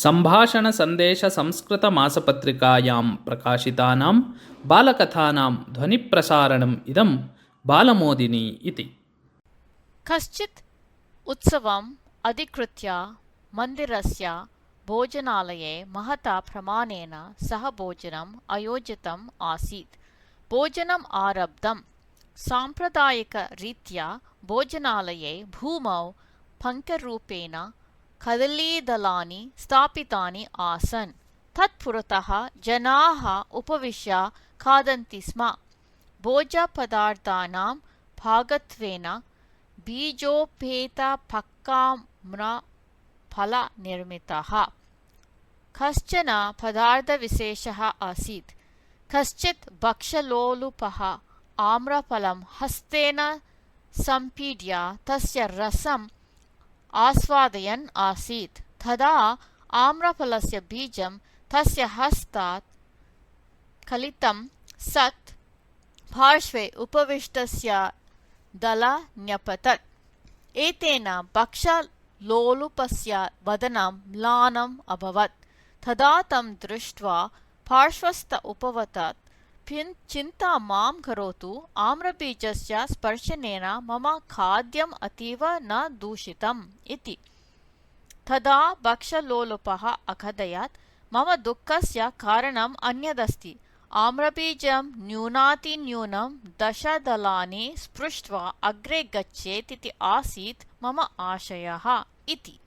सम्भाषणसन्देशसंस्कृतमासपत्रिकायां प्रकाशितानां बालकथानां ध्वनिप्रसारणम् इदं बालमोदिनी इति। कश्चित् उत्सवम् अधिकृत्य मन्दिरस्य भोजनालये महता प्रमाणेन सह भोजनम् आयोजितम् आसीत्। भोजनम् आरब्धम्। साम्प्रदायिकरीत्या भोजनालये भूमौ पङ्क्तिरूपेण कदलीदलानि स्थापितानि आसन्। तत्पुरतः जनाः उपविश्य खादन्ति स्म। भोज्यपदार्थानां भागत्वेन बीजोपेतपक्वाम्रफलनिर्मितः कश्चन पदार्थविशेषः आसीत्। कश्चित् भक्ष्यलोलुपः आम्रफलं हस्तेन सम्पीड्य तस्य रसम् आस्वादयन् आसीत्। तदा आम्रफलस्य बीजं तस्य हस्तात् कलितं सत् पार्श्वे उपविष्टस्य दला न्यपतत्। एतेन भक्ष्यलोलुपस्य वदनं म्लानम् अभवत्। तदा तं दृष्ट्वा पार्श्वस्थ उपवदत्, चिन्ता मां करोतु, आम्रबीजस्य स्पर्शनेन मम खाद्यम् अतीव न दूषितम् इति। तदा भक्ष्यलोलुपः अकथयत्, मम दुःखस्य कारणम् अन्यदस्ति। आम्रबीजं न्यूनातिन्यूनं 10 दलानि स्पृष्ट्वा अग्रे गच्छेत् इति आसीत् मम आशयः इति।